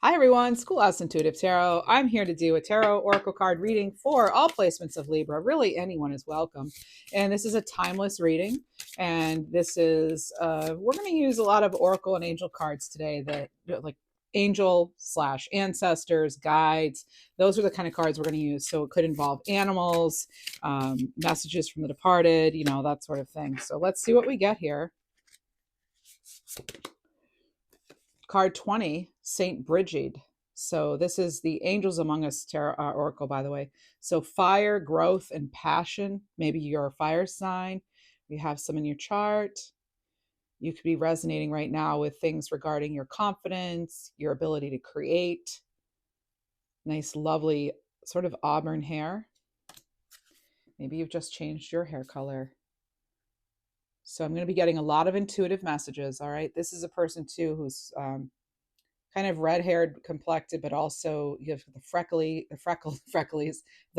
Hi everyone, Schoolhouse Intuitive Tarot. I'm here to do a tarot oracle card reading for all placements of Libra. Really, anyone is welcome. And this is a timeless reading. And this is, we're going to use a lot of oracle and angel cards today that, like angel slash ancestors, guides. Those are the kind of cards we're going to use. So it could involve animals, messages from the departed, that sort of thing. So let's see what we get here. Card 20, Saint Brigid. So this is the Angels Among Us tarot oracle, by the way. So fire, growth, and passion. Maybe you're a fire sign. You have some in your chart. You could be resonating right now with things regarding your confidence, your ability to create. Nice, lovely sort of auburn hair. Maybe you've just changed your hair color. So I'm going to be getting a lot of intuitive messages, all right? This is a person, too, who's kind of red-haired complected, but also you have the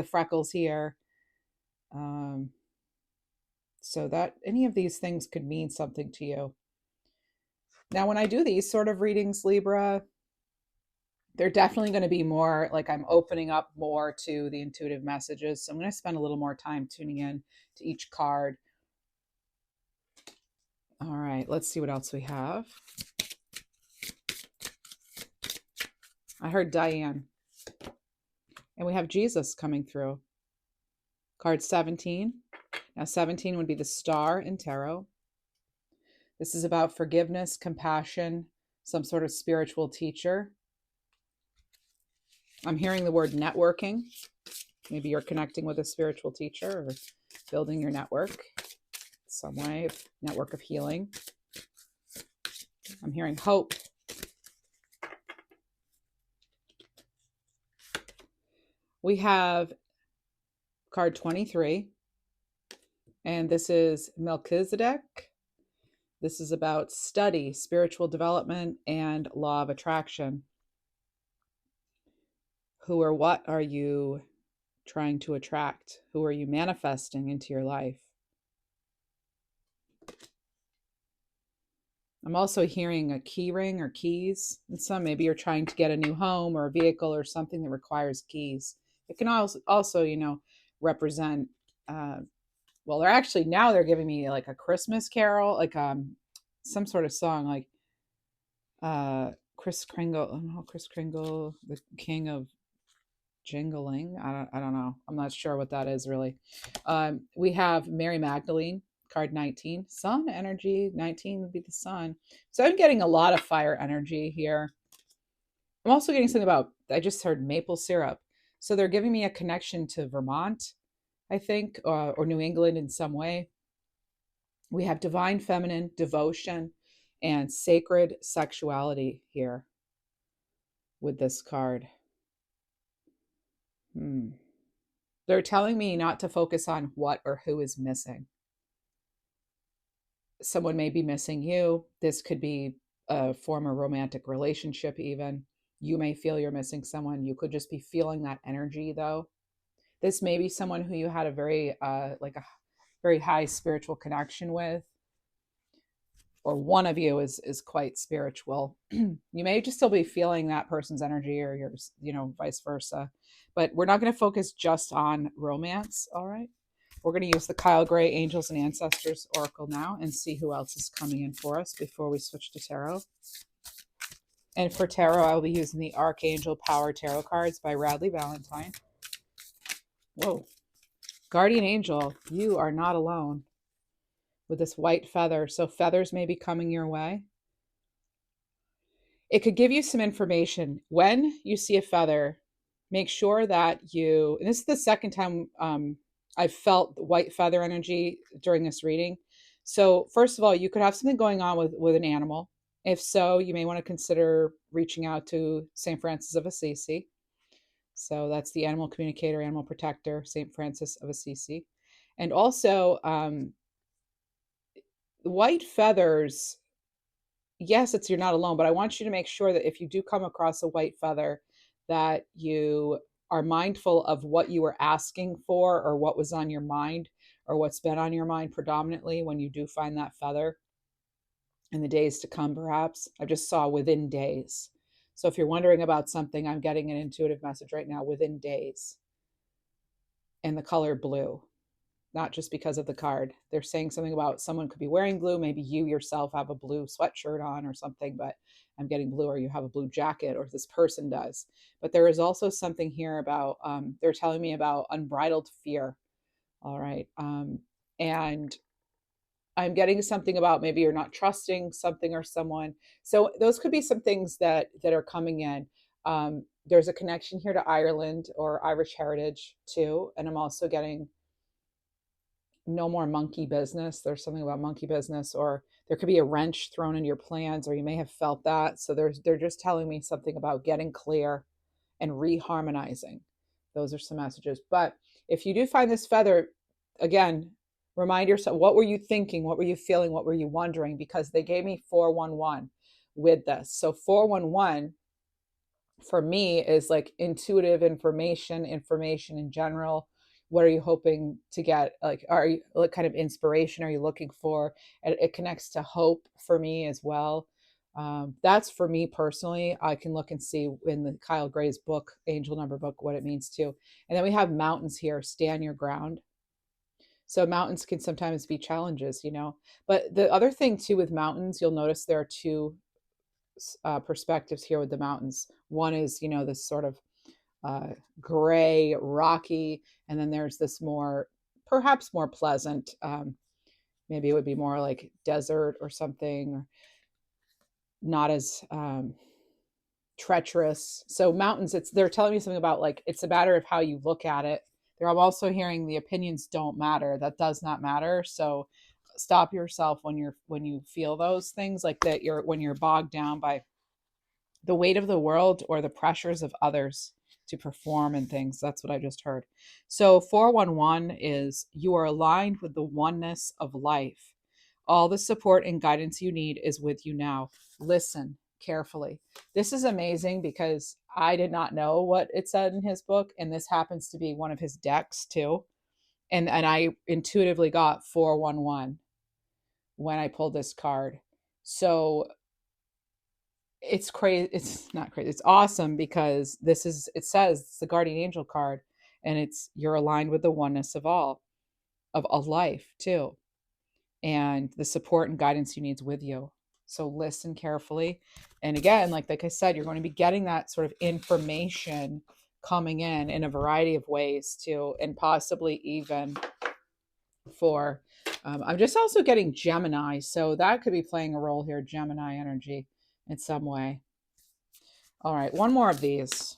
freckles here. So that any of these things could mean something to you. Now, when I do these sort of readings, Libra, they're definitely going to be more like I'm opening up more to the intuitive messages. So I'm going to spend a little more time tuning in to each card. All right, let's see what else we have. I heard Diane. And we have Jesus coming through. Card 17. Now 17 would be the star in tarot. This is about forgiveness, compassion, some sort of spiritual teacher. I'm hearing the word networking. Maybe you're connecting with a spiritual teacher or building your network some way, network of healing. I'm hearing hope. We have card 23, and this is Melchizedek. This is about study, spiritual development, and law of attraction. Who or what are you trying to attract? Who are you manifesting into your life? I'm also hearing a key ring or keys. And some, maybe you're trying to get a new home or a vehicle or something that requires keys. It can also represent, well, they're actually, now they're giving me like a Christmas carol, like some sort of song, like Kris Kringle, the king of jingling. I don't know. I'm not sure what that is really. We have Mary Magdalene, card 19, sun energy. 19 would be the sun. So I'm getting a lot of fire energy here. I'm also getting something about, I just heard maple syrup. So they're giving me a connection to Vermont, I think, or New England in some way. We have divine feminine, devotion, and sacred sexuality here with this card. They're telling me not to focus on what or who is missing. Someone may be missing you. This could be a former romantic relationship even. You may feel you're missing someone. You could just be feeling that energy though. This may be someone who you had a very very high spiritual connection with, or one of you is quite spiritual. You may just still be feeling that person's energy, or yours, vice versa. But we're not going to focus just on romance, all right? We're going to use the Kyle Gray Angels and Ancestors Oracle now and see who else is coming in for us before we switch to tarot. And for tarot, I'll be using the Archangel Power Tarot cards by Radley Valentine. Whoa. Guardian Angel, you are not alone with this white feather. So feathers may be coming your way. It could give you some information. When you see a feather, make sure that and this is the second time I've felt white feather energy during this reading. So first of all, you could have something going on with an animal. If so, you may want to consider reaching out to St. Francis of Assisi. So that's the animal communicator, animal protector, St. Francis of Assisi. And also, white feathers, yes, you're not alone, but I want you to make sure that if you do come across a white feather, that you are mindful of what you were asking for, or what was on your mind, or what's been on your mind predominantly when you do find that feather in the days to come, perhaps. I just saw within days. So if you're wondering about something, I'm getting an intuitive message right now, within days. And the color blue, not just because of the card. They're saying something about someone could be wearing blue. Maybe you yourself have a blue sweatshirt on or something, but I'm getting blue, or you have a blue jacket, or this person does. But there is also something here about, they're telling me about unbridled fear. All right. And I'm getting something about maybe you're not trusting something or someone. So those could be some things that are coming in. There's a connection here to Ireland or Irish heritage too, and I'm also getting no more monkey business. There's something about monkey business, or there could be a wrench thrown in your plans, or you may have felt that. So they're just telling me something about getting clear and reharmonizing. Those are some messages. But if you do find this feather, again, remind yourself, what were you thinking? What were you feeling? What were you wondering? Because they gave me 411 with this. So 411 for me is like intuitive information in general. What are you hoping to get? Like, are you, what kind of inspiration are you looking for? It connects to hope for me as well. That's for me personally. I can look and see in the Kyle Gray's book, Angel Number book, what it means too. And then we have mountains here, stand your ground. So mountains can sometimes be challenges, you know. But the other thing too with mountains, you'll notice there are two perspectives here with the mountains. One is, you know, this sort of gray, rocky, and then there's this more, perhaps more pleasant. Maybe it would be more like desert or something, or not as treacherous. So mountains, they're telling me something about, like, it's a matter of how you look at it. I'm also hearing the opinions don't matter. That does not matter. So stop yourself when you feel those things, like that when you're bogged down by the weight of the world or the pressures of others to perform and things. That's what I just heard. So 411 is, you are aligned with the oneness of life. All the support and guidance you need is with you now. Listen carefully. This is amazing because I did not know what it said in his book, and this happens to be one of his decks too. And I intuitively got 411 when I pulled this card. So it's crazy. It's not crazy. It's awesome because it says it's the guardian angel card, and it's, you're aligned with the oneness of all, of a life too. And the support and guidance you need is with you. So listen carefully. And again, like I said, you're going to be getting that sort of information coming in a variety of ways too, and possibly even for, I'm just also getting Gemini. So that could be playing a role here, Gemini energy in some way. All right, one more of these.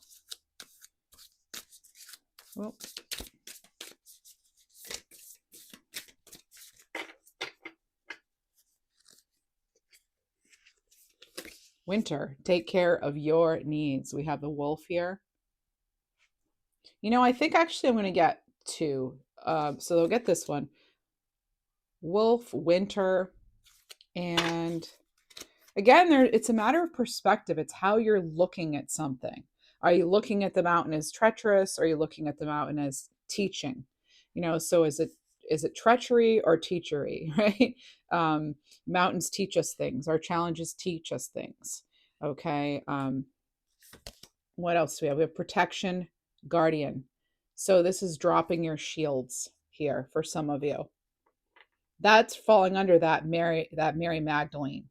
Well, winter, take care of your needs. We have the wolf here. You know, I think actually I'm going to get two. So they'll get this one. Wolf, winter, and again, it's a matter of perspective. It's how you're looking at something. Are you looking at the mountain as treacherous? Or are you looking at the mountain as teaching? You know, so is it treachery or teachery, right? Mountains teach us things. Our challenges teach us things. Okay. What else do we have? We have protection, guardian. So this is dropping your shields here for some of you. That's falling under that Mary Magdalene,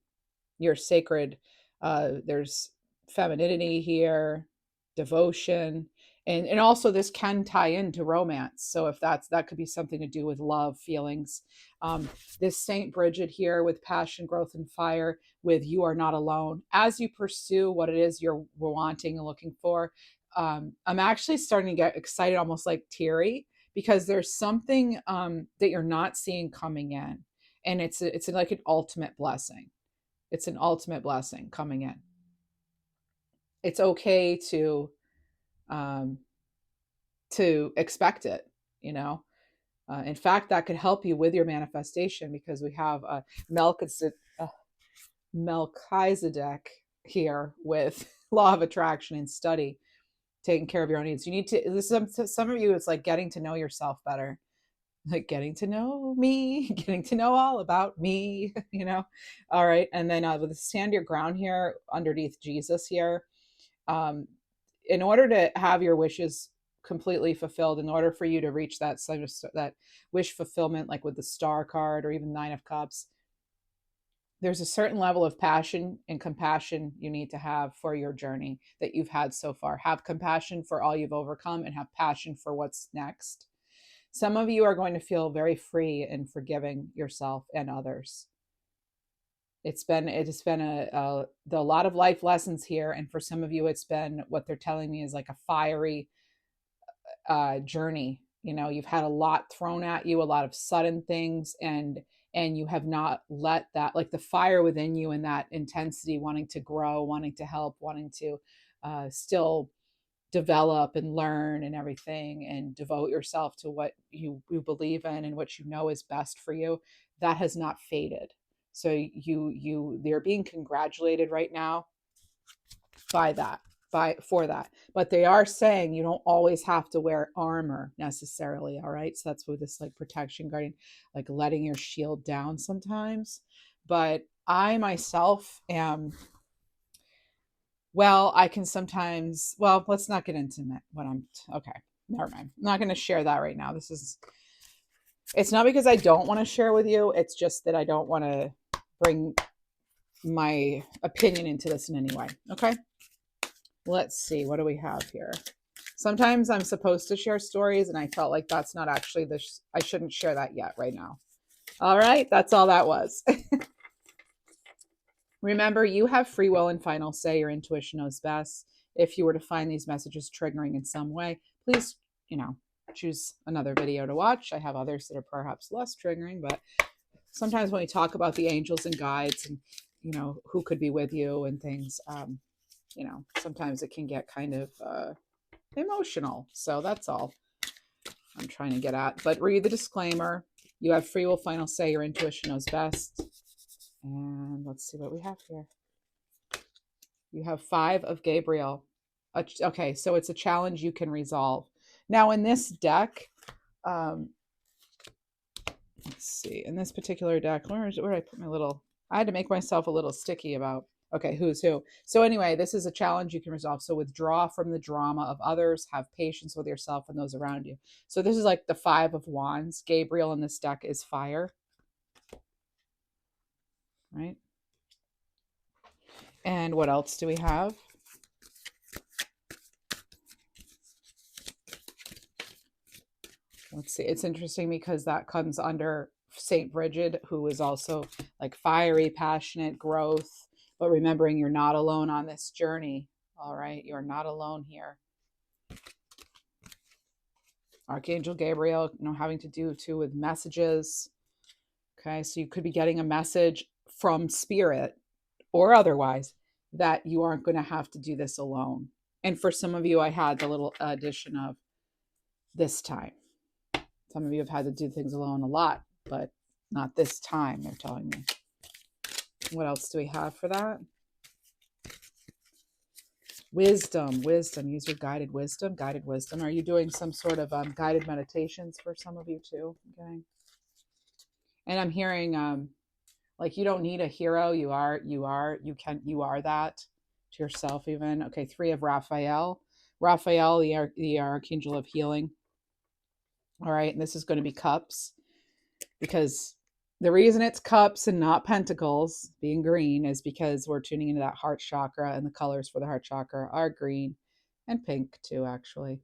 your sacred. There's femininity here, devotion, and also this can tie into romance. So if that could be something to do with love, feelings. This Saint Bridget here with passion, growth, and fire, with you are not alone as you pursue what it is you're wanting and looking for. I'm actually starting to get excited, almost like teary, because there's something that you're not seeing coming in, and it's like an ultimate blessing. It's an ultimate blessing coming in. It's okay um, to expect it, you know. In fact, that could help you with your manifestation, because we have Melchizedek here with law of attraction and study, taking care of your own needs. You need to, some of you, it's like getting to know yourself better, like getting to know me, getting to know all about me, you know. All right. And then with the stand your ground here underneath Jesus here, In order to have your wishes completely fulfilled, in order for you to reach that that wish fulfillment, like with the Star card or even Nine of Cups, there's a certain level of passion and compassion you need to have for your journey that you've had so far. Have compassion for all you've overcome and have passion for what's next. Some of you are going to feel very free in forgiving yourself and others. It's been a lot of life lessons here, and for some of you, it's been, what they're telling me is like a fiery journey. You know, you've had a lot thrown at you, a lot of sudden things, and you have not let that, like the fire within you and that intensity, wanting to grow, wanting to help, wanting to still develop and learn and everything, and devote yourself to what you believe in and what you know is best for you, that has not faded. So they're being congratulated right now by that, for that. But they are saying you don't always have to wear armor necessarily. All right. So that's with this like protection guarding, like letting your shield down sometimes. But I myself am, well, I can sometimes, well, let's not get into what I'm, okay, never mind. I'm not going to share that right now. It's not because I don't want to share with you. It's just that I don't want to bring my opinion into this in any way. Okay. Let's see. What do we have here? Sometimes I'm supposed to share stories, and I felt like that's not actually I shouldn't share that yet right now. All right. That's all that was. Remember, you have free will and final say. Your intuition knows best. If you were to find these messages triggering in some way, please, choose another video to watch. I have others that are perhaps less triggering, but sometimes when we talk about the angels and guides and, who could be with you and things, sometimes it can get kind of emotional. So that's all I'm trying to get at. But read the disclaimer. You have free will, final say. Your intuition knows best. And let's see what we have here. You have 5 of Gabriel. Okay, so it's a challenge you can resolve. Now in this deck, let's see, in this particular deck, where did I put my little, I had to make myself a little sticky about, okay, who's who. So anyway, this is a challenge you can resolve. So withdraw from the drama of others, have patience with yourself and those around you. So this is like the 5 of Wands. Gabriel in this deck is fire, right? And what else do we have? Let's see. It's interesting because that comes under Saint Bridget, who is also like fiery, passionate, growth. But remembering you're not alone on this journey. All right. You're not alone here. Archangel Gabriel, having to do too with messages. Okay. So you could be getting a message from spirit or otherwise that you aren't going to have to do this alone. And for some of you, I had the little addition of this time. Some of you have had to do things alone a lot, but not this time, they're telling me. What else do we have for that? Wisdom. Use your guided wisdom. Are you doing some sort of guided meditations for some of you too? Okay. And I'm hearing like you don't need a hero. You are that to yourself even. Okay, 3 of Raphael. Raphael, the archangel of healing. All right, and this is going to be cups, because the reason it's cups and not pentacles being green is because we're tuning into that heart chakra, and the colors for the heart chakra are green and pink too, actually.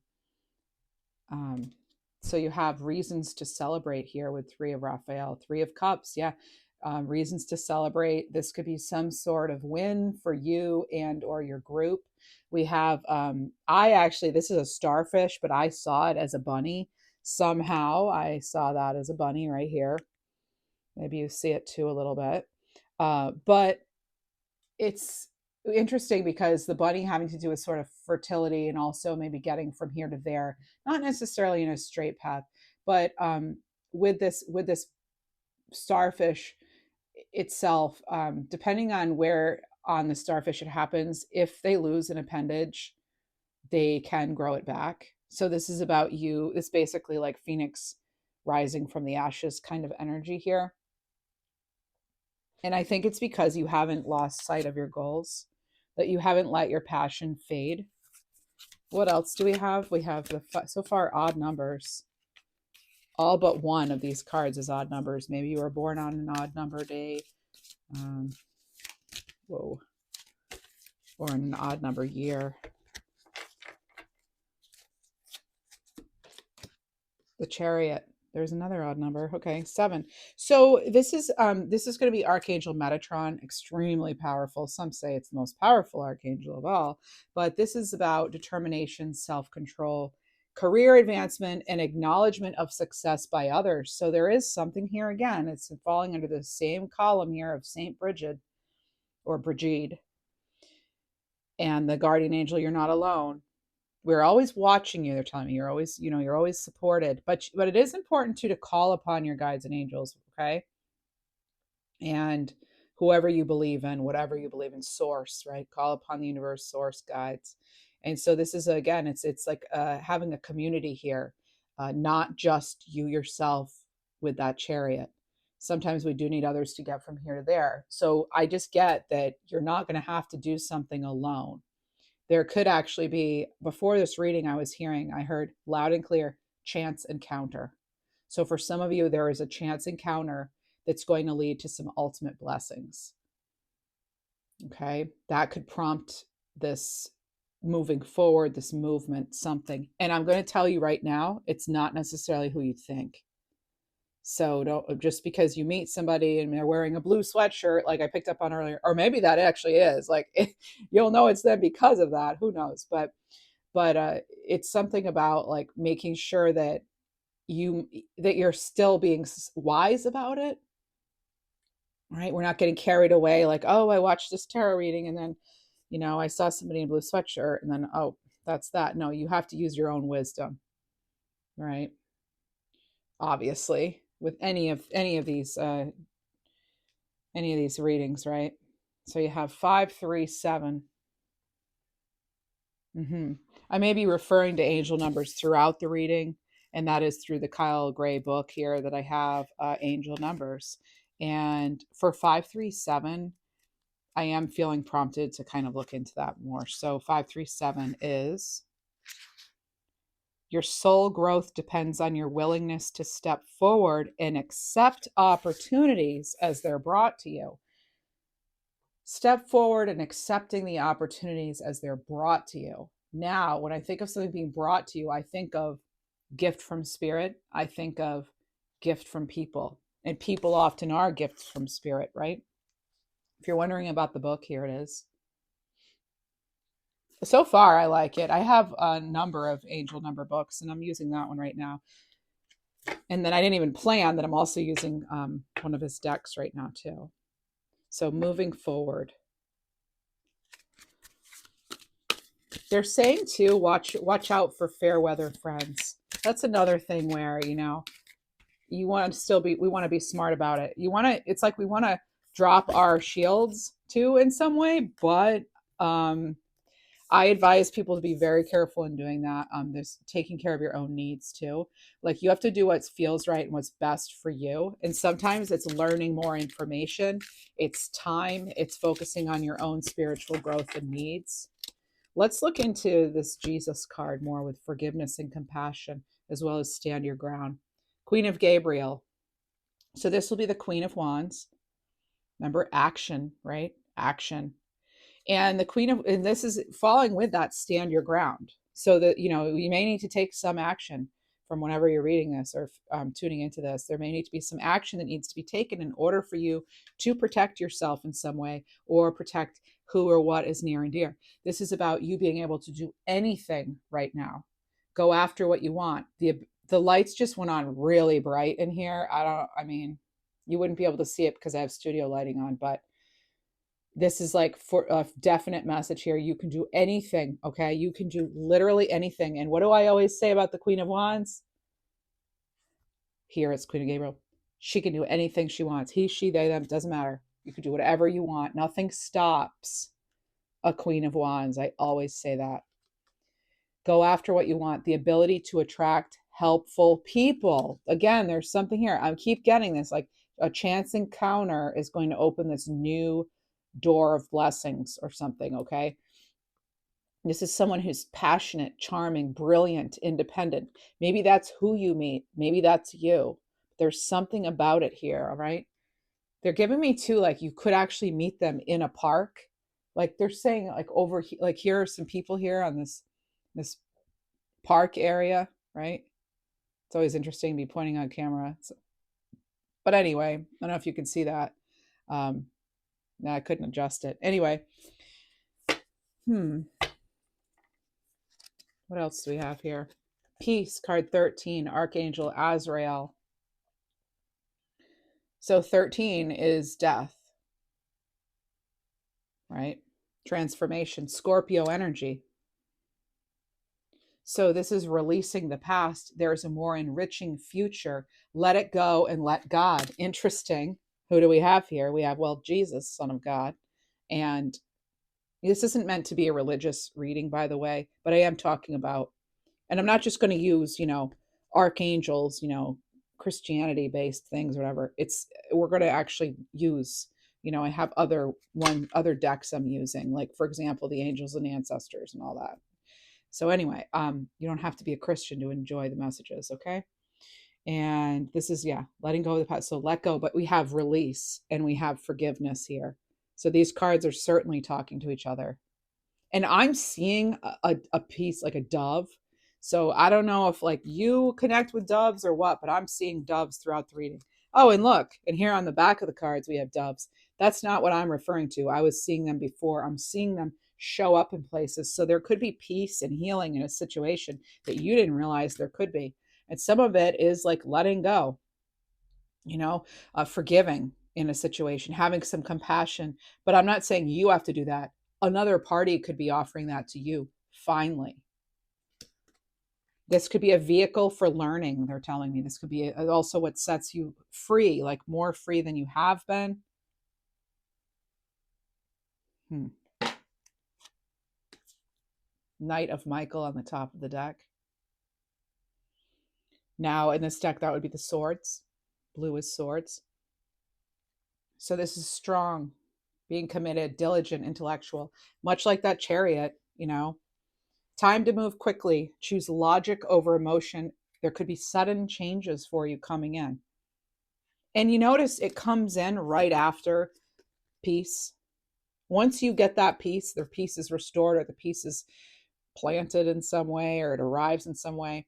So you have reasons to celebrate here with 3 of Raphael, 3 of cups. Yeah. Reasons to celebrate. This could be some sort of win for you and or your group. We have, this is a starfish, but I saw it as a bunny. Somehow I saw that as a bunny right here. Maybe you see it too a little bit. But it's interesting because the bunny having to do with sort of fertility and also maybe getting from here to there, not necessarily in a straight path, but with this starfish itself, depending on where on the starfish it happens, if they lose an appendage, they can grow it back. So this is about you. It's basically like Phoenix rising from the ashes kind of energy here. And I think it's because you haven't lost sight of your goals. that you haven't let your passion fade. What else do we have? We have so far odd numbers. All but one of these cards is odd numbers. Maybe you were born on an odd number day. Whoa. Or in an odd number year. The Chariot. There's another odd number. Okay, 7. So this is going to be Archangel Metatron, extremely powerful. Some say it's the most powerful archangel of all, but this is about determination, self-control, career advancement, and acknowledgement of success by others. So there is something here again. It's falling under the same column here of Saint Brigid or Brigid. And the guardian angel, you're not alone. We're always watching you. They're telling me you're always, you're always supported, but it is important to call upon your guides and angels. Okay. And whoever you believe in, whatever you believe in, source, right? Call upon the universe, source, guides. And so this is, again, it's like having a community here, not just you yourself with that Chariot. Sometimes we do need others to get from here to there. So I just get that you're not going to have to do something alone. There could actually be, before this reading, I heard loud and clear, chance encounter. So for some of you, there is a chance encounter that's going to lead to some ultimate blessings. Okay, that could prompt this moving forward, this movement, something. And I'm going to tell you right now, it's not necessarily who you think. So don't, just because you meet somebody and they're wearing a blue sweatshirt, like I picked up on earlier, or maybe that actually is like, you'll know it's them because of that. Who knows? But it's something about like making sure that you're still being wise about it. Right? We're not getting carried away. Like, oh, I watched this tarot reading and then, I saw somebody in a blue sweatshirt and then, oh, that's that. No, you have to use your own wisdom. Right? Obviously, with any of these readings, right? So you have 5, 3, 7. I may be referring to angel numbers throughout the reading, and that is through the Kyle Gray book here that I have angel numbers. And for 5, 3, 7, I am feeling prompted to kind of look into that more. So 5, 3, 7 is your soul growth depends on your willingness to step forward and accept opportunities as they're brought to you. Step forward and accepting the opportunities as they're brought to you. Now, when I think of something being brought to you, I think of gift from spirit. I think of gift from people. And people often are gifts from spirit, right? If you're wondering about the book, here it is. So far, I like it. I have a number of angel number books, and I'm using that one right now. And then I didn't even plan that I'm also using one of his decks right now, too. So moving forward. They're saying, too, watch out for fair weather friends. That's another thing where, you want to still we want to be smart about it. It's like we want to drop our shields, too, in some way, but I advise people to be very careful in doing that. There's taking care of your own needs too. Like you have to do what feels right and what's best for you. And sometimes it's learning more information. It's time. It's focusing on your own spiritual growth and needs. Let's look into this Jesus card more with forgiveness and compassion, as well as stand your ground. Queen of Gabriel. So this will be the Queen of Wands. Remember, action, right? Action. And the Queen of, and this is falling with that stand your ground. So that, you may need to take some action from whenever you're reading this or tuning into this. There may need to be some action that needs to be taken in order for you to protect yourself in some way or protect who or what is near and dear. This is about you being able to do anything right now. Go after what you want. The lights just went on really bright in here. You wouldn't be able to see it because I have studio lighting on, but this is like for a definite message here. You can do anything, okay? You can do literally anything. And what do I always say about the Queen of Wands? Here it's Queen of Gabriel. She can do anything she wants. He, she, they, them, doesn't matter. You can do whatever you want. Nothing stops a Queen of Wands. I always say that. Go after what you want. The ability to attract helpful people. Again, there's something here. I keep getting this, like a chance encounter is going to open this new door of blessings or something, okay? This is someone who's passionate, charming, brilliant, independent. Maybe that's who you meet. Maybe that's you. There's something about it here, all right? They're giving me too, like you could actually meet them in a park. Like they're saying, like over here, like here are some people here on this park area, right? It's always interesting to be pointing on camera. So, but anyway, I don't know if you can see that. Um, no, I couldn't adjust it. Anyway, what else do we have here? Peace, card 13, Archangel Azrael. So 13 is death, right? Transformation, Scorpio energy. So this is releasing the past. There's a more enriching future. Let it go and let God. Interesting. Who do we have here? We have, well, Jesus, Son of God. And this isn't meant to be a religious reading, by the way, but I am talking about, and I'm not just going to use, archangels, Christianity based things, whatever. We're going to actually use, I have other decks I'm using, like for example, the angels and ancestors and all that. So anyway, you don't have to be a Christian to enjoy the messages, okay? And this is, letting go of the past. So let go, but we have release and we have forgiveness here. So these cards are certainly talking to each other. And I'm seeing a piece like a dove. So I don't know if like you connect with doves or what, but I'm seeing doves throughout the reading. Oh, and look, and here on the back of the cards, we have doves. That's not what I'm referring to. I was seeing them before. I'm seeing them show up in places. So there could be peace and healing in a situation that you didn't realize there could be. And some of it is like letting go, forgiving in a situation, having some compassion. But I'm not saying you have to do that. Another party could be offering that to you. Finally, this could be a vehicle for learning. They're telling me this could be also what sets you free, like more free than you have been. Knight of Michael on the top of the deck. Now in this deck, that would be the swords. Blue is swords. So this is strong, being committed, diligent, intellectual, much like that chariot, Time to move quickly. Choose logic over emotion. There could be sudden changes for you coming in. And you notice it comes in right after peace. Once you get that peace, their peace is restored or the peace is planted in some way or it arrives in some way.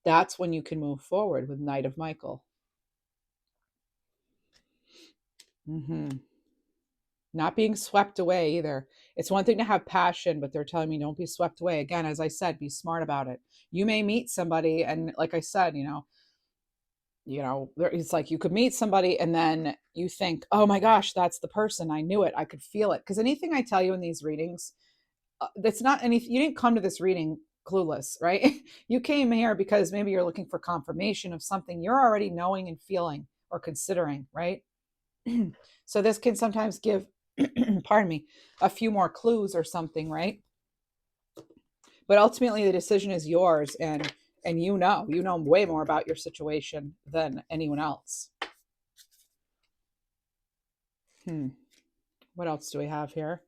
That's when you can move forward with Knight of Michael. Not being swept away either. It's one thing to have passion, but they're telling me don't be swept away. Again, as I said, be smart about it. You may meet somebody, and like I said, it's like you could meet somebody and then you think, oh my gosh, that's the person. I knew it. I could feel it. Because anything I tell you in these readings, that's not anything. You didn't come to this reading clueless, right? You came here because maybe you're looking for confirmation of something you're already knowing and feeling or considering, right? So this can sometimes give, pardon me, a few more clues or something, right? But ultimately the decision is yours, and you know way more about your situation than anyone else. What else do we have here?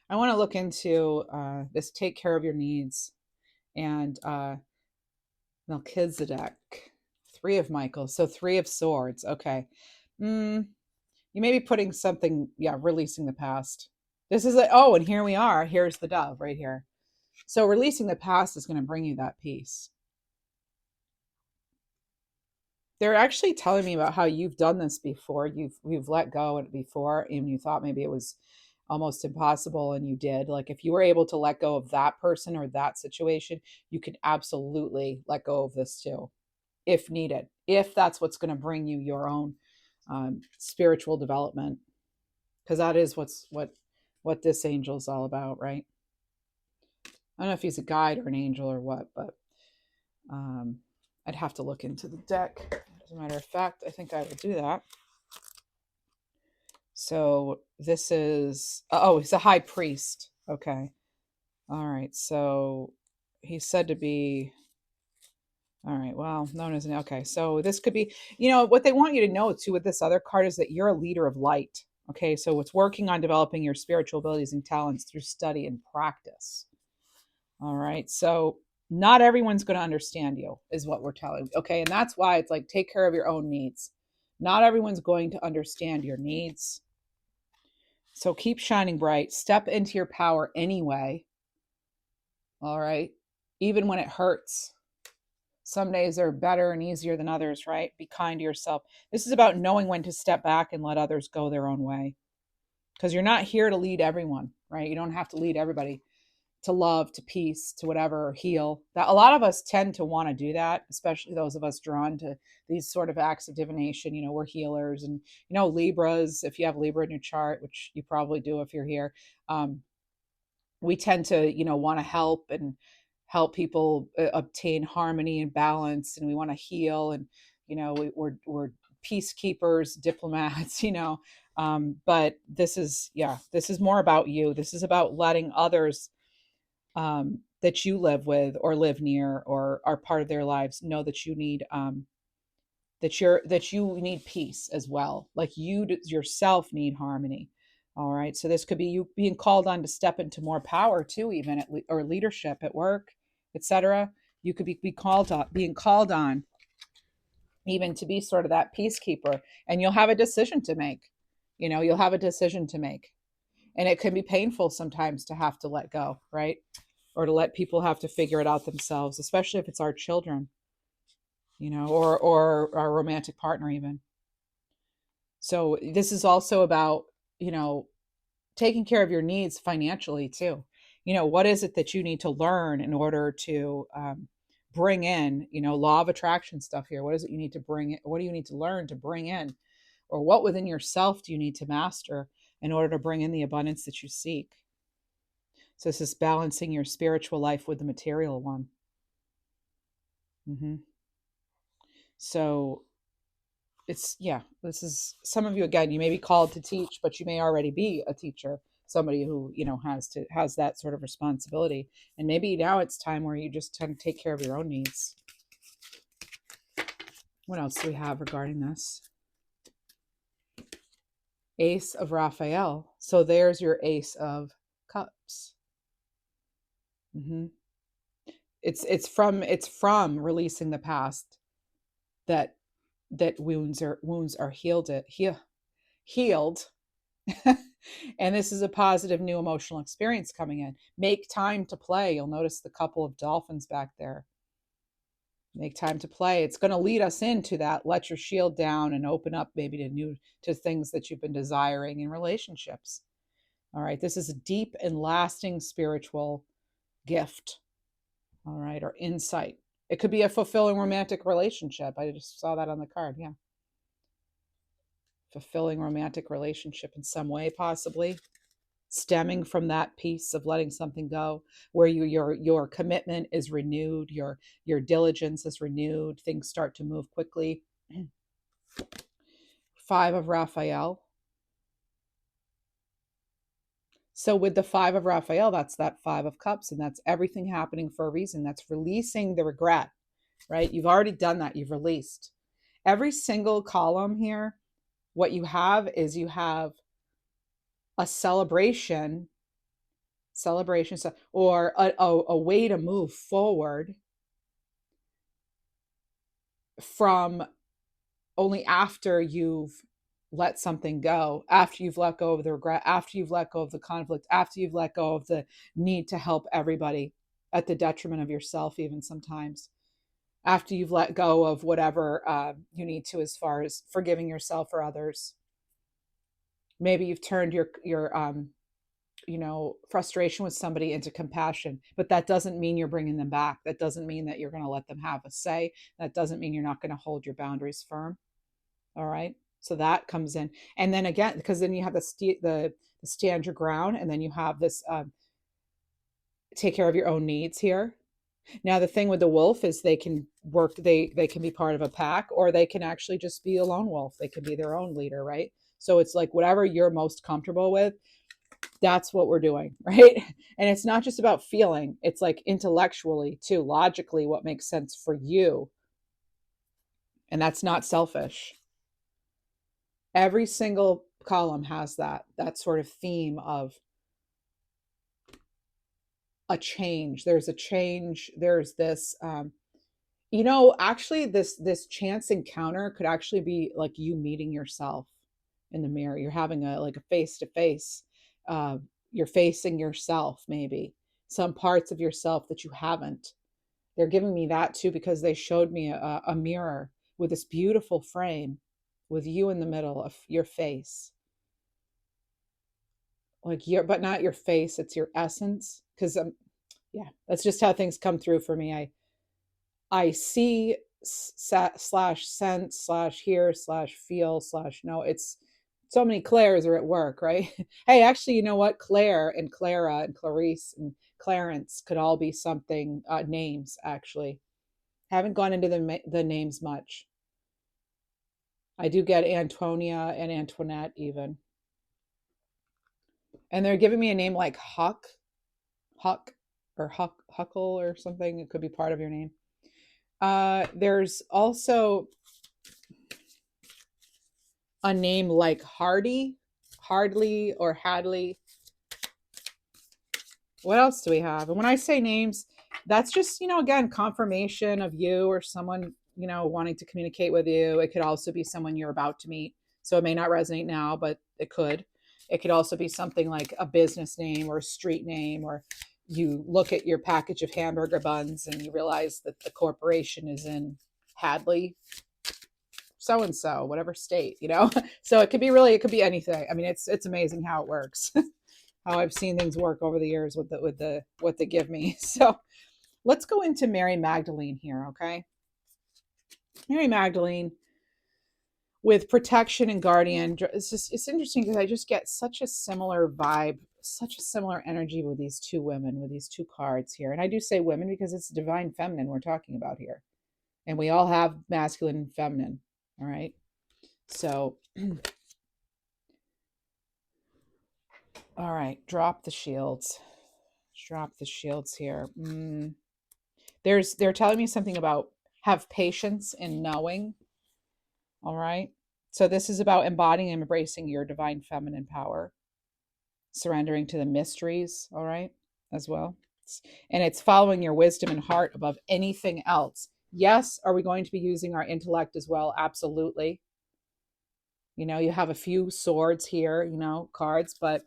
I want to look into this take care of your needs and Melchizedek. 3 of Michael. So 3 of swords. Okay. You may be putting something, releasing the past. This is and here we are. Here's the dove right here. So releasing the past is going to bring you that peace. They're actually telling me about how you've done this before. You've let go of it before, and you thought maybe it was almost impossible, and you did. Like if you were able to let go of that person or that situation, you can absolutely let go of this too, if needed. If that's what's going to bring you your own spiritual development, because that is what this angel is all about, right? I don't know if he's a guide or an angel or what, but I'd have to look into the deck. As a matter of fact, I think I will do that. So this is, he's a high priest. Okay. All right. So he's said to be, all right, well, known as okay. So this could be, what they want you to know too with this other card is that you're a leader of light. Okay, so it's working on developing your spiritual abilities and talents through study and practice. All right, so not everyone's going to understand you, is what we're telling. Okay, and that's why it's like take care of your own needs. Not everyone's going to understand your needs. So keep shining bright, step into your power anyway. All right, even when it hurts. Some days are better and easier than others, right? Be kind to yourself. This is about knowing when to step back and let others go their own way. Because you're not here to lead everyone, right? You don't have to lead everybody to love, to peace, to whatever, or heal. That a lot of us tend to want to do that, especially those of us drawn to these sort of acts of divination. You know, we're healers, and Libras. If you have Libra in your chart, which you probably do if you're here, we tend to want to help people obtain harmony and balance, and we want to heal, and we're peacekeepers, diplomats. But this is more about you. This is about letting others that you live with or live near or are part of their lives know that you need that you need peace as well, like you yourself need harmony. All right, so this could be you being called on to step into more power too, even or leadership at work, etc. You could be called on being called on even to be sort of that peacekeeper, and you'll have a decision to make. You'll have a decision to make, and it can be painful sometimes to have to let go, right? Or to let people have to figure it out themselves, especially if it's our children, or our romantic partner even. So this is also about, taking care of your needs financially too. What is it that you need to learn in order to bring in, law of attraction stuff here? What is it you need to bring in? What do you need to learn to bring in? Or what within yourself do you need to master in order to bring in the abundance that you seek? So this is balancing your spiritual life with the material one. Mm-hmm. So this is some of you, again, you may be called to teach, but you may already be a teacher, somebody who, has that sort of responsibility. And maybe now it's time where you just tend to take care of your own needs. What else do we have regarding this? Ace of Raphael. So there's your Ace of Cups. Mm-hmm. It's from releasing the past that wounds are healed. And this is a positive new emotional experience coming in. Make time to play. You'll notice the couple of dolphins back there. Make time to play. It's going to lead us into that. Let your shield down and open up maybe to things that you've been desiring in relationships. All right. This is a deep and lasting spiritual gift. All right. Or insight. It could be a fulfilling romantic relationship. I just saw that on the card. Yeah. Fulfilling romantic relationship in some way, possibly stemming from that piece of letting something go, where your commitment is renewed, your diligence is renewed, things start to move quickly. Five of Raphael. So with the Five of Raphael, that's that Five of Cups, and that's everything happening for a reason. That's releasing the regret, right? You've already done that. You've released. Every single column here, what you have is you have a celebration, or a way to move forward from only after you've let something go, after you've let go of the regret, after you've let go of the conflict, after you've let go of the need to help everybody at the detriment of yourself, even sometimes, after you've let go of whatever you need to, as far as forgiving yourself or others. Maybe you've turned your frustration with somebody into compassion, but that doesn't mean you're bringing them back. That doesn't mean that you're going to let them have a say. That doesn't mean you're not going to hold your boundaries firm. All right. So that comes in. And then again, because then you have the stand your ground, and then you have this take care of your own needs here. Now, the thing with the wolf is they can be part of a pack, or they can actually just be a lone wolf. They can be their own leader, right? So it's like whatever you're most comfortable with, that's what we're doing, right? And it's not just about feeling, it's like intellectually too, logically, what makes sense for you. And that's not selfish. Every single column has that sort of theme of a change. There's a change. There's this actually this chance encounter could actually be like you meeting yourself in the mirror. You're having a face to face. You're facing yourself, maybe some parts of yourself that you haven't. They're giving me that too because they showed me a mirror with this beautiful frame with you in the middle of your face. Like but not your face, it's your essence. Because yeah, that's just how things come through for me. I see slash sense slash hear slash feel slash no. It's so many Claires are at work, right? Hey, actually, you know what? Claire and Clara and Clarice and Clarence could all be something names. Actually, haven't gone into the names much. I do get Antonia and Antoinette even, and they're giving me a name like Huck, or Huckle or something. It could be part of your name. There's also a name like Hardley, or Hadley. What else do we have? And when I say names, that's just, again, confirmation of you or someone, wanting to communicate with you. It could also be someone you're about to meet. So it may not resonate now, but it could. It could also be something like a business name or a street name, or you look at your package of hamburger buns and you realize that the corporation is in Hadley, so and so, whatever state, So it could be anything. I mean, it's amazing how it works. How I've seen things work over the years with what they give me. So let's go into Mary Magdalene here, okay? Mary Magdalene with protection and guardian. It's interesting because I just get such a similar vibe, such a similar energy with these two women, with these two cards here. And I do say women because it's divine feminine we're talking about here. And we all have masculine and feminine, all right? So all right, drop the shields. Drop the shields here. They're telling me something about have patience in knowing. All right. So this is about embodying and embracing your divine feminine power, surrendering to the mysteries, all right, as well. And it's following your wisdom and heart above anything else. Yes, are we going to be using our intellect as well? Absolutely. You have a few swords here, cards, but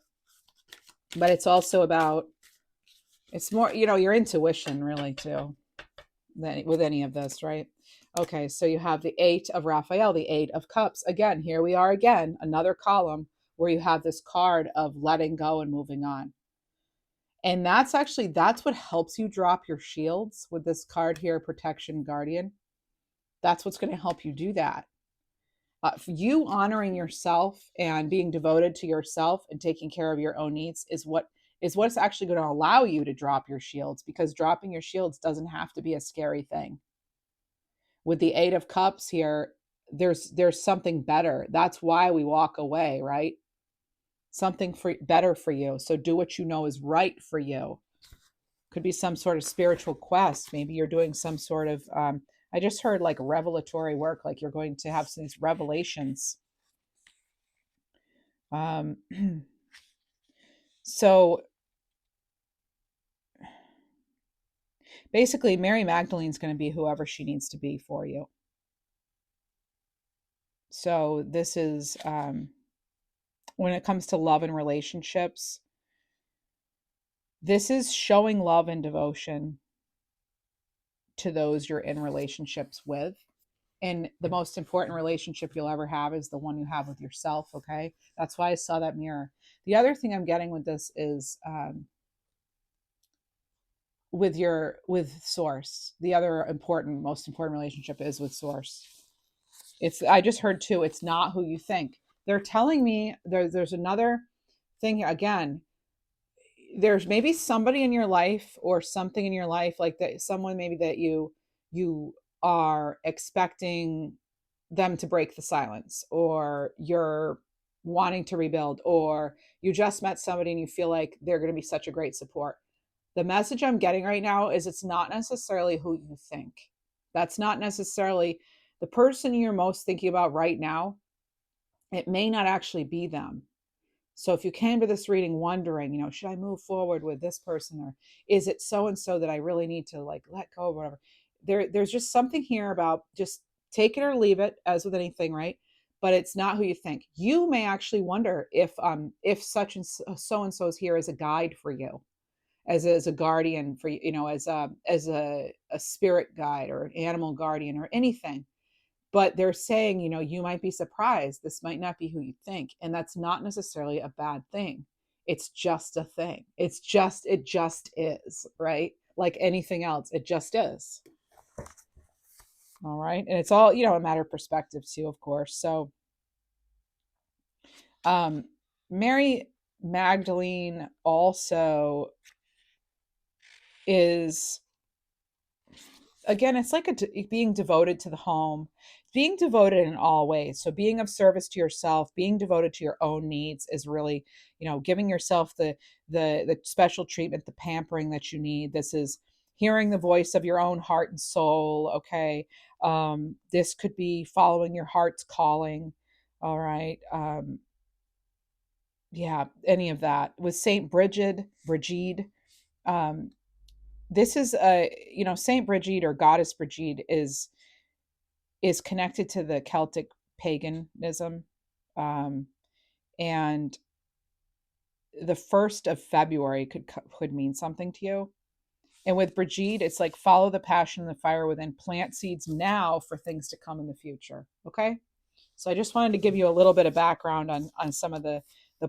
it's also about, it's more, your intuition really too, with any of this, right? Okay, so you have the 8 of Raphael, the 8 of Cups. Again, here we are again, another column where you have this card of letting go and moving on. And that's what helps you drop your shields with this card here, Protection Guardian. That's what's going to help you do that. You honoring yourself and being devoted to yourself and taking care of your own needs is what's actually going to allow you to drop your shields, because dropping your shields doesn't have to be a scary thing. With the 8 of Cups here, there's something better. That's why we walk away, right? Something better for you. So do what you know is right for you. Could be some sort of spiritual quest. Maybe you're doing some sort of I just heard like revelatory work, like you're going to have some these revelations. So basically, Mary Magdalene's going to be whoever she needs to be for you. So this is when it comes to love and relationships, this is showing love and devotion to those you're in relationships with. And the most important relationship you'll ever have is the one you have with yourself, okay? That's why I saw that mirror. The other thing I'm getting with this is with Source. The other most important relationship is with Source. I just heard too, it's not who you think. They're telling me there's another thing here. Again, there's maybe somebody in your life or something in your life, like that, someone maybe that you are expecting them to break the silence, or you're wanting to rebuild, or you just met somebody and you feel like they're going to be such a great support. The message I'm getting right now is it's not necessarily who you think. That's not necessarily the person you're most thinking about right now. It may not actually be them. So if you came to this reading wondering, should I move forward with this person, or is it so and so that I really need to like let go or whatever? There's just something here about just take it or leave it, as with anything, right? But it's not who you think. You may actually wonder if such and so is here as a guide for you, as a guardian for you, as a spirit guide or an animal guardian or anything. But they're saying, you might be surprised. This might not be who you think. And that's not necessarily a bad thing. It's just a thing. It just is, right? Like anything else, it just is. All right. And it's all, a matter of perspective too, of course. So, um, Mary Magdalene also is, again, it's like being devoted to the home, being devoted in all ways. So being of service to yourself, being devoted to your own needs is really, giving yourself the special treatment, the pampering that you need. This is hearing the voice of your own heart and soul. Okay. This could be following your heart's calling. All right. Yeah, any of that. With Saint Brigid, um, this is a, Saint Brigid or Goddess Brigid is connected to the Celtic paganism. Um, and the 1st of February could mean something to you. And with Brigitte, it's like follow the passion and the fire within, plant seeds now for things to come in the future. Okay. So I just wanted to give you a little bit of background on some of the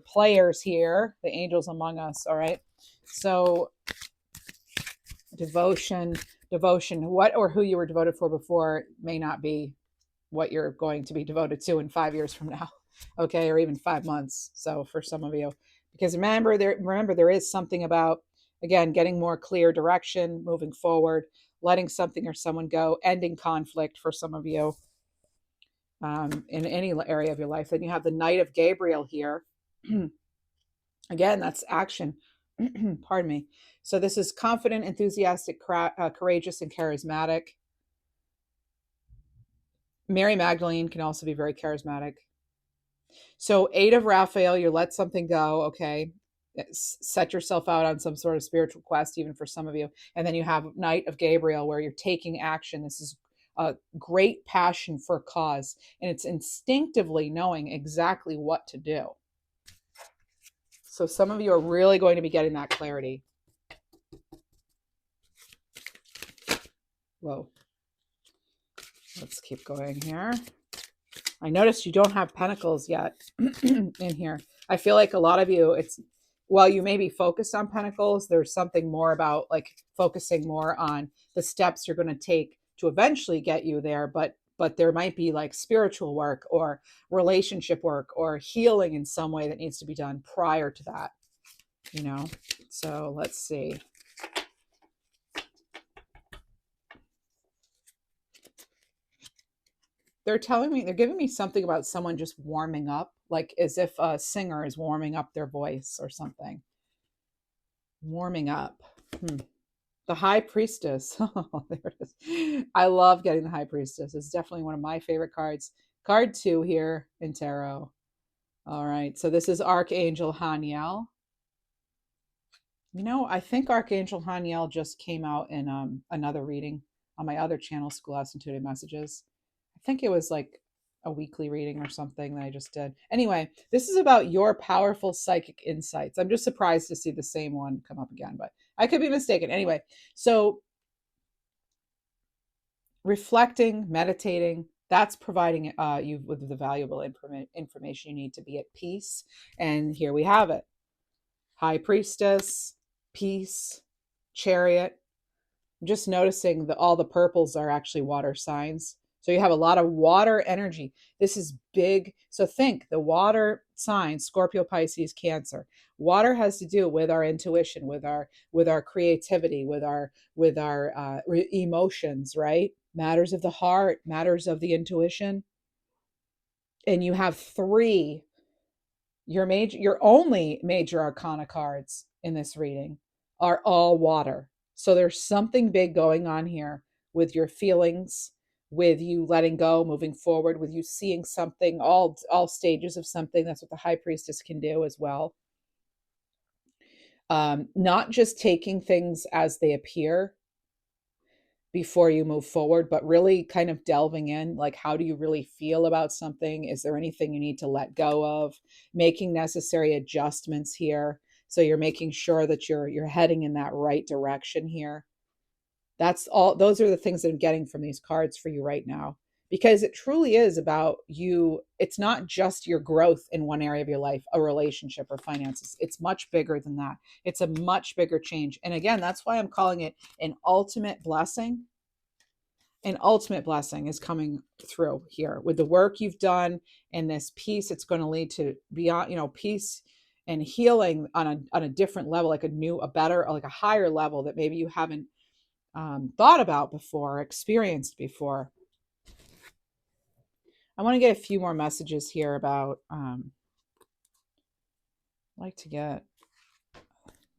players here, the angels among us. All right. So devotion, what or who you were devoted for before may not be what you're going to be devoted to in 5 years from now. Okay. Or even 5 months. So for some of you, because remember there is something about, again, getting more clear direction, moving forward, letting something or someone go, ending conflict for some of you, in any area of your life. Then you have the Knight of Gabriel here. Again, that's action. Pardon me. So this is confident, enthusiastic, courageous, and charismatic. Mary Magdalene can also be very charismatic. So 8 of Raphael, you let something go. Okay. Set yourself out on some sort of spiritual quest, even for some of you. And then you have Knight of Gabriel, where you're taking action. This is a great passion for a cause, and it's instinctively knowing exactly what to do. So some of you are really going to be getting that clarity. Whoa. Let's keep going here. I noticed you don't have pentacles yet in here. I feel like a lot of you, while you may be focused on pentacles, there's something more about like focusing more on the steps you're going to take to eventually get you there. But there might be like spiritual work or relationship work or healing in some way that needs to be done prior to that, So let's see. They're giving me something about someone just warming up, like as if a singer is warming up their voice or something. Warming up. The High Priestess. Oh, there it is. I love getting the High Priestess. It's definitely one of my favorite cards. Card 2 here in tarot. All right. So this is Archangel Haniel. I think Archangel Haniel just came out in another reading on my other channel, Schoolhouse Intuitive Messages. I think it was like a weekly reading or something that I just did. Anyway, this is about your powerful psychic insights. I'm just surprised to see the same one come up again, but I could be mistaken. Anyway, so reflecting, meditating, that's providing you with the valuable information you need to be at peace. And here we have it. High Priestess, peace, Chariot. I'm just noticing that all the purples are actually water signs. So you have a lot of water energy. This is big. So think the water signs, Scorpio, Pisces, Cancer. Water has to do with our intuition, with our creativity, with our emotions, right? Matters of the heart, matters of the intuition. And you have 3, your only major arcana cards in this reading are all water. So there's something big going on here with your feelings, with you letting go, moving forward, with you seeing something, all stages of something. That's what the high priestess can do as well. Not just taking things as they appear before you move forward, but really kind of delving in, like, how do you really feel about something? Is there anything you need to let go of? Making necessary adjustments here. So you're making sure that you're heading in that right direction here. That's all. Those are the things that I'm getting from these cards for you right now, because it truly is about you. It's not just your growth in one area of your life, a relationship or finances. It's much bigger than that. It's a much bigger change. And again, that's why I'm calling it an ultimate blessing. An ultimate blessing is coming through here with the work you've done, and this peace. It's going to lead to beyond, peace and healing on a different level, like a better, like a higher level that maybe you haven't thought about before, experienced before. I want to get a few more messages here about,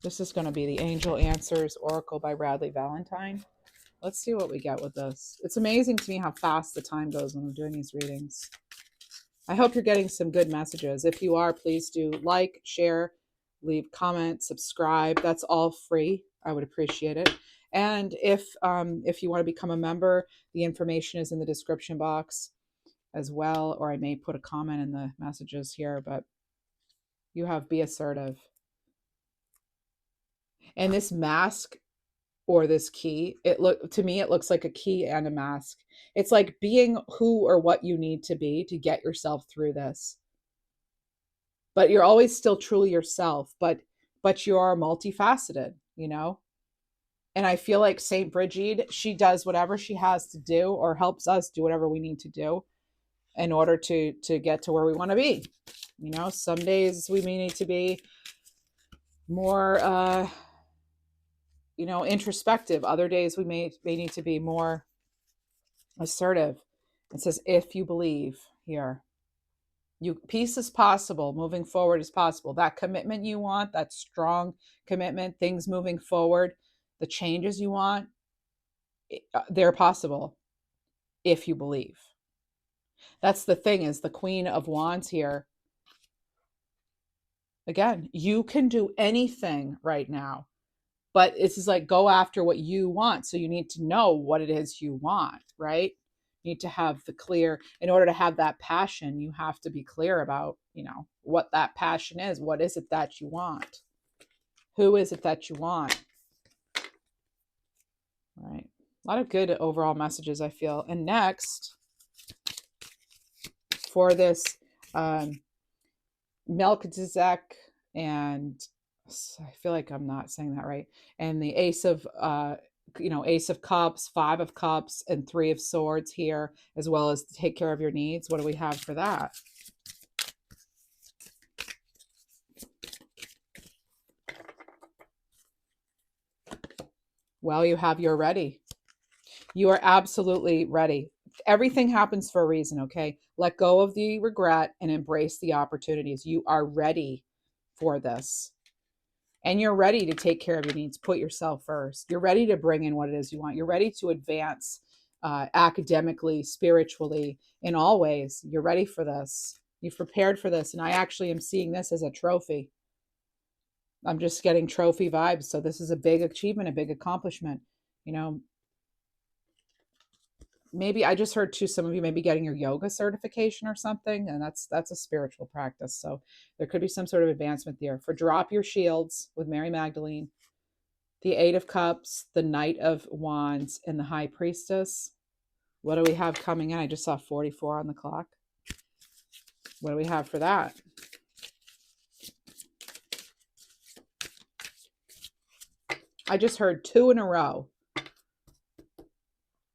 this is going to be the Angel Answers Oracle by Bradley Valentine. Let's see what we get with this. It's amazing to me how fast the time goes when I'm doing these readings. I hope you're getting some good messages. If you are, please do like, share, leave comments, subscribe. That's all free. I would appreciate it. And if you want to become a member, the information is in the description box as well, or I may put a comment in the messages here, but you have Be Assertive. And this mask or this key, to me, it looks like a key and a mask. It's like being who or what you need to be to get yourself through this. But you're always still truly yourself, but you are multifaceted, And I feel like Saint Brigid, she does whatever she has to do, or helps us do whatever we need to do in order to get to where we want to be. Some days we may need to be more introspective. Other days we may need to be more assertive. It says, if you believe here, peace is possible, moving forward is possible. That commitment you want, that strong commitment, things moving forward, the changes you want, they're possible if you believe. That's the thing, is the Queen of Wands here. Again, you can do anything right now, but it's just like, go after what you want. So you need to know what it is you want, right? You need to have in order to have that passion, you have to be clear about, what that passion is. What is it that you want? Who is it that you want? All right. A lot of good overall messages, I feel. And next, for this Melchizedek, and I feel like I'm not saying that right, and the Ace of Cups, Five of Cups, and Three of Swords here, as well as take care of your needs. What do we have for that? Well, you're ready. You are absolutely ready. Everything happens for a reason, okay? Let go of the regret and embrace the opportunities. You are ready for this. And you're ready to take care of your needs. Put yourself first. You're ready to bring in what it is you want. You're ready to advance academically, spiritually, in all ways. You're ready for this. You've prepared for this. And I actually am seeing this as a trophy. I'm just getting trophy vibes. So this is a big achievement, a big accomplishment. Maybe I just heard too, some of you may be getting your yoga certification or something, and that's a spiritual practice. So there could be some sort of advancement there. For Drop Your Shields with Mary Magdalene, the Eight of Cups, the Knight of Wands, and the High Priestess. What do we have coming in? I just saw 44 on the clock. What do we have for that? I just heard 2 in a row.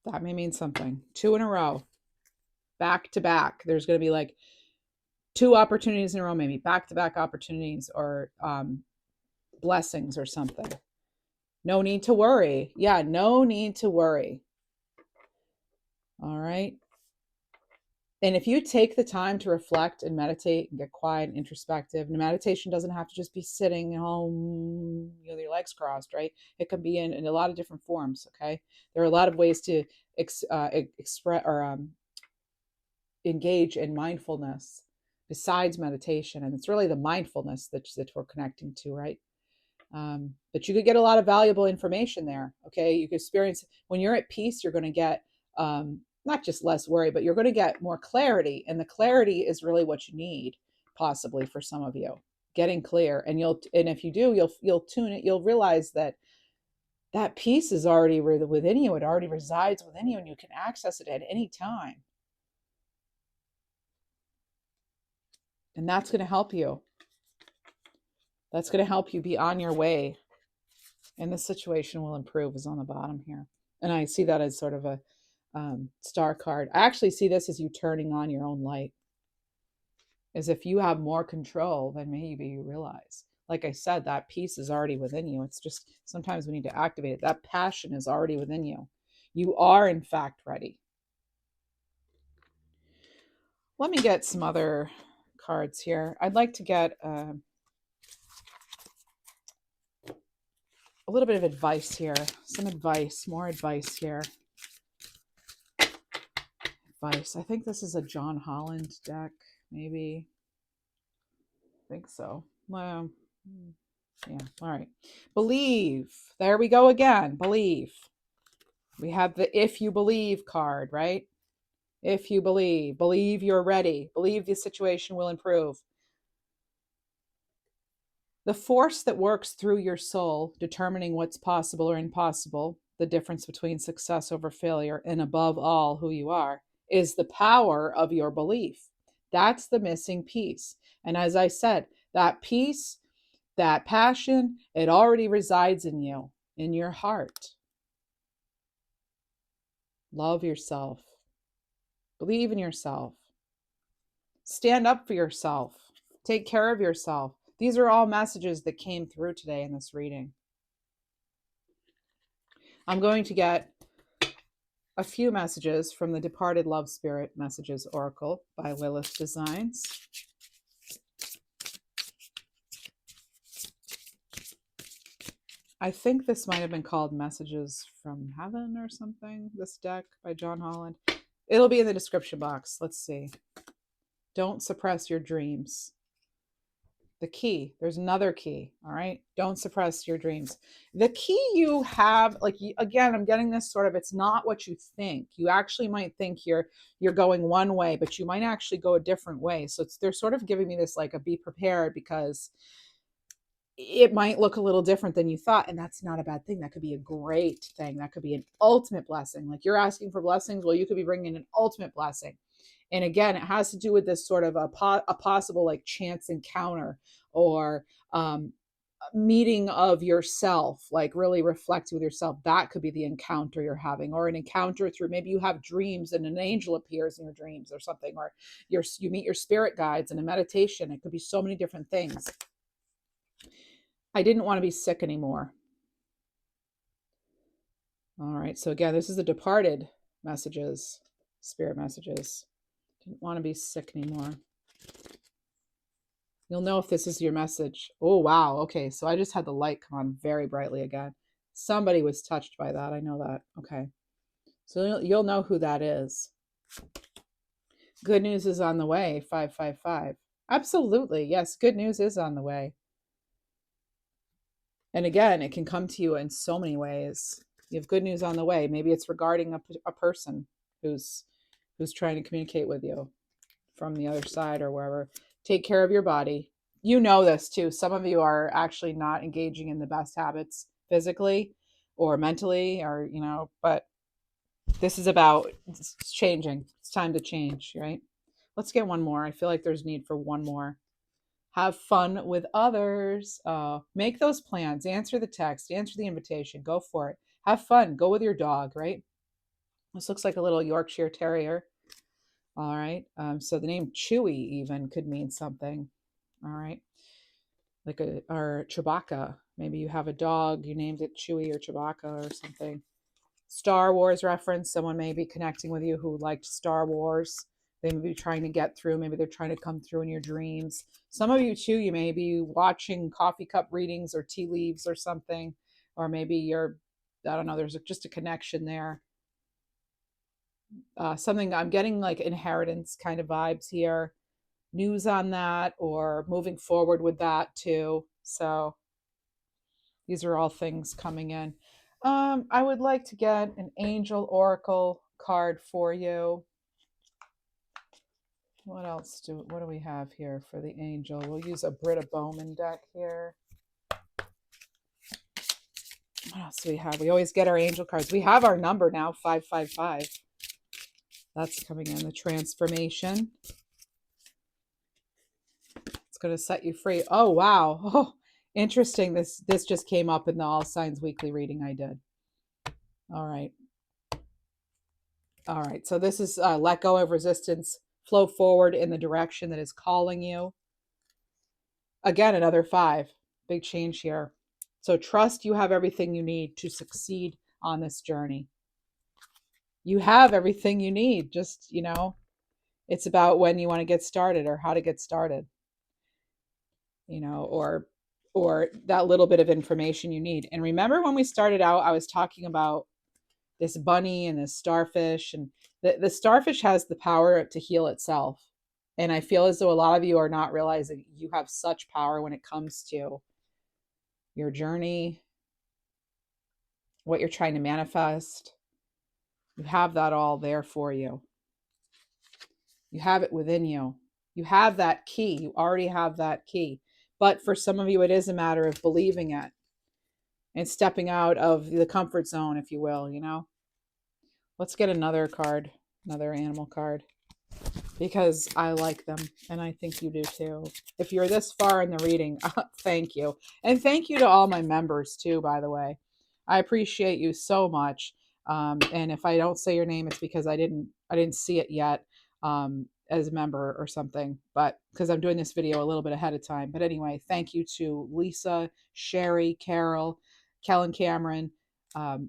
That may mean something. 2 in a row. Back to back. There's going to be like 2 opportunities in a row, maybe back-to-back opportunities, or blessings or something. No need to worry. Yeah, no need to worry. All right. And if you take the time to reflect and meditate and get quiet and introspective, and meditation doesn't have to just be sitting home, with your legs crossed, right? It can be in a lot of different forms. Okay, there are a lot of ways to express or engage in mindfulness besides meditation, and it's really the mindfulness that we're connecting to, right? But you could get a lot of valuable information there. Okay, you could experience when you're at peace, you're going to get not just less worry, but you're going to get more clarity, and the clarity is really what you need, possibly for some of you. Getting clear, and if you do, you'll tune it. You'll realize that that peace is already within you. It already resides within you, and you can access it at any time. And that's going to help you. That's going to help you be on your way. And the situation will improve is on the bottom here. And I see that as sort of a star card. I actually see this as you turning on your own light. As if you have more control than maybe you realize. Like I said, that peace is already within you. It's just sometimes we need to activate it. That passion is already within you. You are, in fact, ready. Let me get some other cards here. I'd like to get a little bit of advice here. Some advice, more advice here. Advice. I think this is a John Holland deck, maybe. I think so. Well, yeah. All right. Believe. There we go again. Believe. We have the if you believe card, right? If you believe you're ready, believe the situation will improve. The force that works through your soul, determining what's possible or impossible, the difference between success over failure, and above all, who you are, is the power of your belief. That's the missing piece. And as I said, that peace, that passion, it already resides in you, in your heart. Love yourself. Believe in yourself. Stand up for yourself. Take care of yourself. These are all messages that came through today in this reading. I'm going to get a few messages from the Departed Love Spirit Messages Oracle by Lilith Designs. I think this might have been called Messages from Heaven or something, this deck by John Holland. It'll be in the description box. Let's see. Don't suppress your dreams. The key. There's another key. All right. Don't suppress your dreams. The key you have, like, again, I'm getting this sort of, it's not what you think. You actually might think you're going one way, but you might actually go a different way. So they're sort of giving me this like a be prepared, because it might look a little different than you thought. And that's not a bad thing. That could be a great thing. That could be an ultimate blessing. Like you're asking for blessings. Well, you could be bringing an ultimate blessing. And again, it has to do with this sort of a possible like chance encounter or meeting of yourself, like really reflecting with yourself. That could be the encounter you're having, or an encounter through, maybe you have dreams and an angel appears in your dreams or something, or you meet your spirit guides in a meditation. It could be so many different things. I didn't want to be sick anymore. All right. So again, this is the Departed messages, spirit messages. Didn't want to be sick anymore. You'll know if this is your message. Oh, wow. Okay. So I just had the light come on very brightly again. Somebody was touched by that. I know that. Okay. So you'll know who that is. Good news is on the way. 555. Absolutely. Yes. Good news is on the way. And again, it can come to you in so many ways. You have good news on the way. Maybe it's regarding a person who's trying to communicate with you from the other side or wherever. Take care of your body. You know this too. Some of you are actually not engaging in the best habits physically or mentally, or, but this is about it's changing. It's time to change, right? Let's get one more. I feel like there's need for one more. Have fun with others. Make those plans. Answer the text. Answer the invitation. Go for it. Have fun. Go with your dog, right? This looks like a little Yorkshire Terrier. All right. So the name Chewy even could mean something. All right. Like or Chewbacca. Maybe you have a dog, you named it Chewy or Chewbacca or something. Star Wars reference. Someone may be connecting with you who liked Star Wars. They may be trying to get through. Maybe they're trying to come through in your dreams. Some of you too, you may be watching coffee cup readings or tea leaves or something, or maybe you're, I don't know, there's just a connection there. Something, I'm getting like inheritance kind of vibes here, news on that, or moving forward with that too. So these are all things coming in. I would like to get an angel oracle card for you. What do we have here for the angel? We'll use a Britta Bowman deck here. What else do we have? We always get our angel cards. We have our number now, 555. That's coming in, the transformation. It's going to set you free. Oh, wow. Oh, interesting. This just came up in the All Signs Weekly reading I did. All right. All right. So this is let go of resistance, flow forward in the direction that is calling you. Again, another 5. Big change here. So trust you have everything you need to succeed on this journey. You have everything you need. Just, it's about when you want to get started or how to get started, or that little bit of information you need. And remember when we started out, I was talking about this bunny and this starfish, and the starfish has the power to heal itself. And I feel as though a lot of you are not realizing you have such power when it comes to your journey, what you're trying to manifest. You have that all there for you. You have it within you. You have that key. You already have that key. But for some of you, it is a matter of believing it and stepping out of the comfort zone, if you will, Let's get another card, another animal card, because I like them and I think you do too. If you're this far in the reading, thank you. And thank you to all my members too, by the way. I appreciate you so much. And if I don't say your name, it's because I didn't see it yet as a member or something, but because I'm doing this video a little bit ahead of time. But anyway, thank you to Lisa, Sherry, Carol, Kellen Cameron,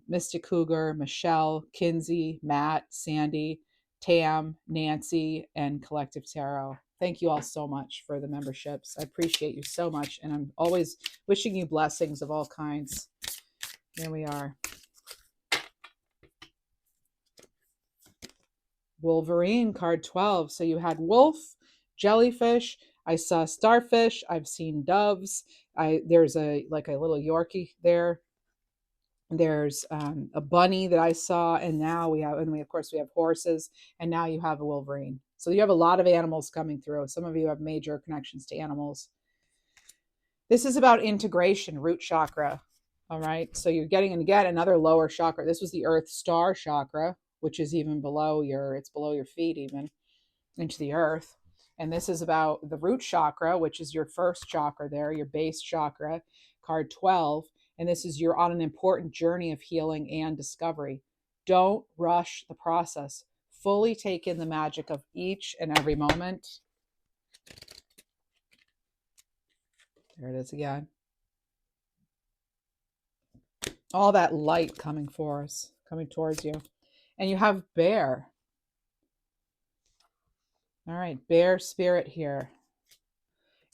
Mystic Cougar, Michelle, Kinsey, Matt, Sandy, Tam, Nancy, and Collective Tarot. Thank you all so much for the memberships. I appreciate you so much. And I'm always wishing you blessings of all kinds. Here we are. Wolverine, card 12. So you had wolf, jellyfish. I saw starfish. I've seen doves. There's a little Yorkie there. There's a bunny that I saw, and now we of course we have horses, and now you have a Wolverine. So you have a lot of animals coming through. Some of you have major connections to animals. This is about integration, root chakra. All right. So you're getting another lower chakra. This was the Earth Star chakra, which is even below it's below your feet, even into the earth. And this is about the root chakra, which is your first chakra there, your base chakra, card 12. And this is, you're on an important journey of healing and discovery. Don't rush the process. Fully take in the magic of each and every moment. There it is again. All that light coming towards you. And you have bear. All right, bear spirit here.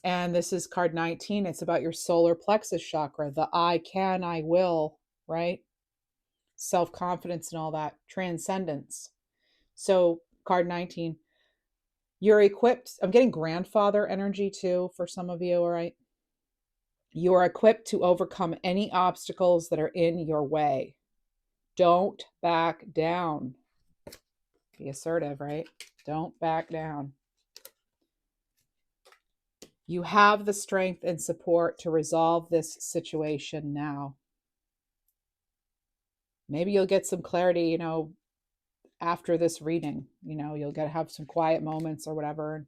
And this is card 19. It's about your solar plexus chakra, the I can, I will, right? Self-confidence and all that, transcendence. So card 19, you're equipped. I'm getting grandfather energy too for some of you, all right? You are equipped to overcome any obstacles that are in your way. Don't back down. Be assertive, right? Don't back down. You have the strength and support to resolve this situation now. Maybe you'll get some clarity, after this reading. You'll have some quiet moments or whatever.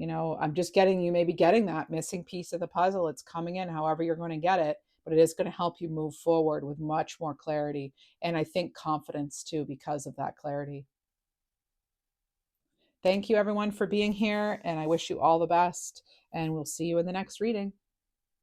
I'm just getting, you may be getting that missing piece of the puzzle. It's coming in however you're going to get it, but it is going to help you move forward with much more clarity. And I think confidence too, because of that clarity. Thank you everyone for being here, and I wish you all the best, and we'll see you in the next reading.